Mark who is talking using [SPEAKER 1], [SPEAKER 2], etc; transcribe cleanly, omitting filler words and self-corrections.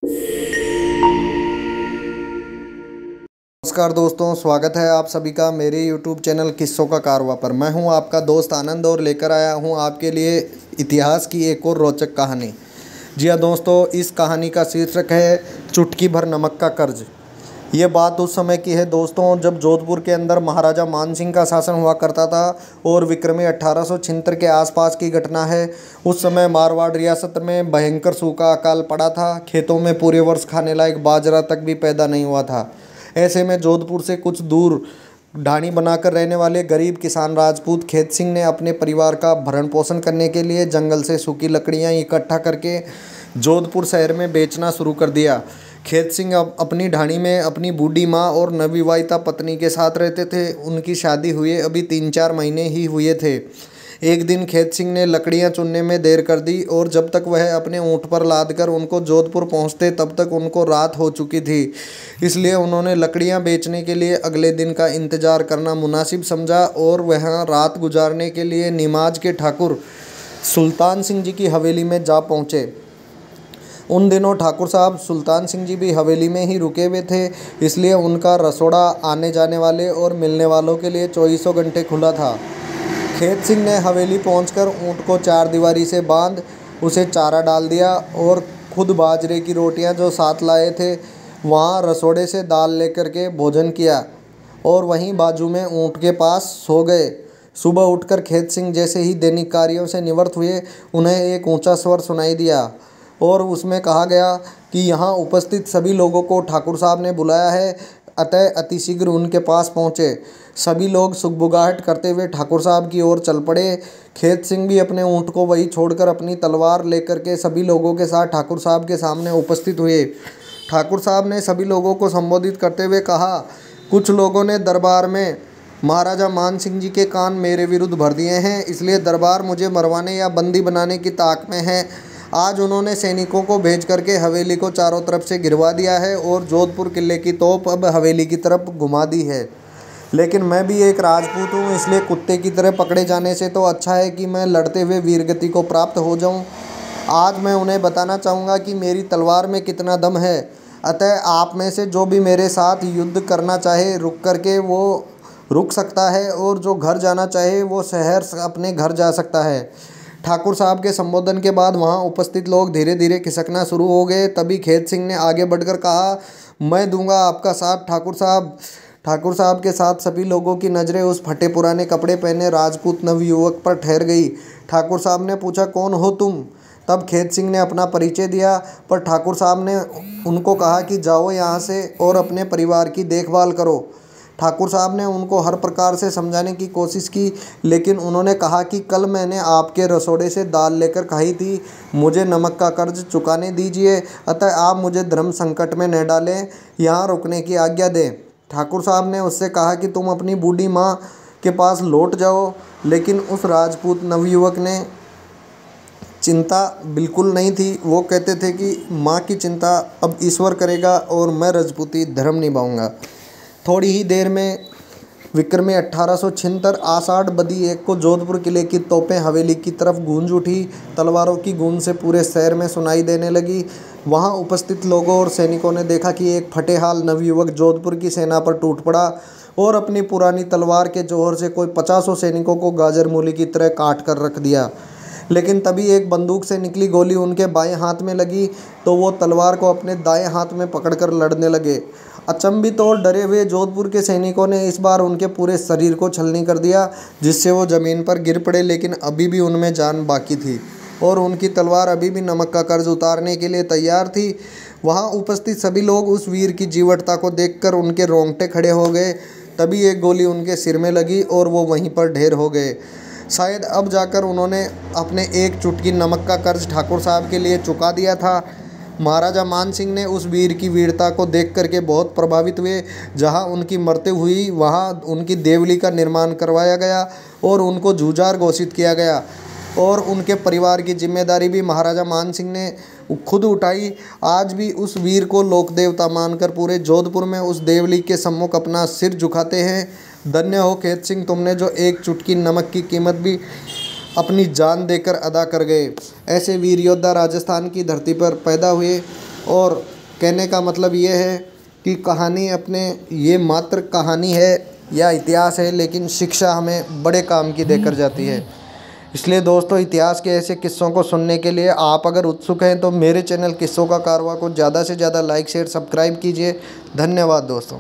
[SPEAKER 1] नमस्कार दोस्तों, स्वागत है आप सभी का मेरे YouTube चैनल किस्सों का कारवां पर। मैं हूं आपका दोस्त आनंद और लेकर आया हूं आपके लिए इतिहास की एक और रोचक कहानी। जी हाँ दोस्तों, इस कहानी का शीर्षक है चुटकी भर नमक का कर्ज। ये बात उस समय की है दोस्तों, जब जोधपुर के अंदर महाराजा मानसिंह का शासन हुआ करता था और विक्रमी 1876 के आसपास की घटना है। उस समय मारवाड़ रियासत में भयंकर सूखा अकाल पड़ा था। खेतों में पूरे वर्ष खाने लायक बाजरा तक भी पैदा नहीं हुआ था। ऐसे में जोधपुर से कुछ दूर ढाणी बनाकर रहने वाले गरीब किसान राजपूत खेत सिंह ने अपने परिवार का भरण पोषण करने के लिए जंगल से सूखी लकड़ियां इकट्ठा करके जोधपुर शहर में बेचना शुरू कर दिया। खेत सिंह अपनी ढाणी में अपनी बूढ़ी माँ और नवविवाहिता पत्नी के साथ रहते थे। उनकी शादी हुए अभी 3-4 महीने ही हुए थे। एक दिन खेत सिंह ने लकड़ियां चुनने में देर कर दी और जब तक वह अपने ऊँट पर लादकर उनको जोधपुर पहुंचते तब तक उनको रात हो चुकी थी। इसलिए उन्होंने लकड़ियां बेचने के लिए अगले दिन का इंतजार करना मुनासिब समझा और वहां रात गुजारने के लिए निमाज के ठाकुर सुल्तान सिंह जी की हवेली में जा पहुंचे। उन दिनों ठाकुर साहब सुल्तान सिंह जी भी हवेली में ही रुके हुए थे, इसलिए उनका रसोड़ा आने जाने वाले और मिलने वालों के लिए 24 घंटे खुला था। खेत सिंह ने हवेली पहुंचकर ऊँट को चारदीवारी से बांध उसे चारा डाल दिया और खुद बाजरे की रोटियां जो साथ लाए थे वहां रसोड़े से दाल लेकर के भोजन किया और वहीं बाजू में ऊँट के पास सो गए। सुबह उठकर खेत सिंह जैसे ही दैनिक कार्यों से निवृत्त हुए, उन्हें एक ऊंचा स्वर सुनाई दिया और उसमें कहा गया कि यहाँ उपस्थित सभी लोगों को ठाकुर साहब ने बुलाया है, अतः अतिशीघ्र उनके पास पहुँचे। सभी लोग सुगबुगाहट करते हुए ठाकुर साहब की ओर चल पड़े। खेत सिंह भी अपने ऊँट को वहीं छोड़कर अपनी तलवार लेकर के सभी लोगों के साथ ठाकुर साहब के सामने उपस्थित हुए। ठाकुर साहब ने सभी लोगों को संबोधित करते हुए कहा, कुछ लोगों ने दरबार में महाराजा मान सिंह जी के कान मेरे विरुद्ध भर दिए हैं, इसलिए दरबार मुझे मरवाने या बंदी बनाने की ताक में है। आज उन्होंने सैनिकों को भेज करके हवेली को चारों तरफ से घिरवा दिया है और जोधपुर किले की तोप अब हवेली की तरफ घुमा दी है। लेकिन मैं भी एक राजपूत हूँ, इसलिए कुत्ते की तरह पकड़े जाने से तो अच्छा है कि मैं लड़ते हुए वीरगति को प्राप्त हो जाऊँ। आज मैं उन्हें बताना चाहूँगा कि मेरी तलवार में कितना दम है। अतः आप में से जो भी मेरे साथ युद्ध करना चाहे रुक करके वो रुक सकता है और जो घर जाना चाहे वो शहर अपने घर जा सकता है। ठाकुर साहब के संबोधन के बाद वहां उपस्थित लोग धीरे धीरे खिसकना शुरू हो गए। तभी खेत सिंह ने आगे बढ़कर कहा, मैं दूंगा आपका साथ ठाकुर साहब। ठाकुर साहब के साथ सभी लोगों की नज़रें उस फटे पुराने कपड़े पहने राजपूत नवयुवक पर ठहर गई। ठाकुर साहब ने पूछा, कौन हो तुम? तब खेत सिंह ने अपना परिचय दिया, पर ठाकुर साहब ने उनको कहा कि जाओ यहाँ से और अपने परिवार की देखभाल करो। ठाकुर साहब ने उनको हर प्रकार से समझाने की कोशिश की, लेकिन उन्होंने कहा कि कल मैंने आपके रसोड़े से दाल लेकर खाई थी, मुझे नमक का कर्ज चुकाने दीजिए, अतः आप मुझे धर्म संकट में न डालें, यहाँ रुकने की आज्ञा दें। ठाकुर साहब ने उससे कहा कि तुम अपनी बूढ़ी माँ के पास लौट जाओ, लेकिन उस राजपूत नवयुवक ने चिंता बिल्कुल नहीं थी। वो कहते थे कि माँ की चिंता अब ईश्वर करेगा और मैं राजपूती धर्म निभाऊंगा। थोड़ी ही देर में विक्रमी 1876 आषाढ़ बदी 1 को जोधपुर किले की तोपें हवेली की तरफ गूंज उठी। तलवारों की गूंज से पूरे शहर में सुनाई देने लगी। वहां उपस्थित लोगों और सैनिकों ने देखा कि एक फटेहाल नवयुवक जोधपुर की सेना पर टूट पड़ा और अपनी पुरानी तलवार के जोहर से कोई 50 सैनिकों को गाजर मूली की तरह काट कर रख दिया। लेकिन तभी एक बंदूक से निकली गोली उनके बाएं हाथ में लगी तो वो तलवार को अपने दाएं हाथ में पकड़कर लड़ने लगे। अचंभित और डरे हुए जोधपुर के सैनिकों ने इस बार उनके पूरे शरीर को छलनी कर दिया, जिससे वो ज़मीन पर गिर पड़े। लेकिन अभी भी उनमें जान बाकी थी और उनकी तलवार अभी भी नमक का कर्ज उतारने के लिए तैयार थी। वहाँ उपस्थित सभी लोग उस वीर की जीवटता को देखकर उनके रोंगटे खड़े हो गए। तभी एक गोली उनके सिर में लगी और वो वहीं पर ढेर हो गए। शायद अब जाकर उन्होंने अपने एक चुटकी नमक का कर्ज ठाकुर साहब के लिए चुका दिया था। महाराजा मान सिंह ने उस वीर की वीरता को देख करके बहुत प्रभावित हुए। जहां उनकी मृत्यु हुई वहां उनकी देवली का निर्माण करवाया गया और उनको जूझार घोषित किया गया और उनके परिवार की जिम्मेदारी भी महाराजा मान सिंह ने खुद उठाई। आज भी उस वीर को लोक देवता मानकर पूरे जोधपुर में उस देवली के सम्मुख अपना सिर झुकाते हैं। धन्य हो खेत सिंह, तुमने जो एक चुटकी नमक की कीमत भी अपनी जान देकर अदा कर गए। ऐसे वीर योद्धा राजस्थान की धरती पर पैदा हुए। और कहने का मतलब ये है कि कहानी अपने ये मात्र कहानी है या इतिहास है, लेकिन शिक्षा हमें बड़े काम की देकर जाती है। इसलिए दोस्तों, इतिहास के ऐसे किस्सों को सुनने के लिए आप अगर उत्सुक हैं तो मेरे चैनल किस्सों का कारवां को ज़्यादा से ज़्यादा लाइक शेयर सब्सक्राइब कीजिए। धन्यवाद दोस्तों।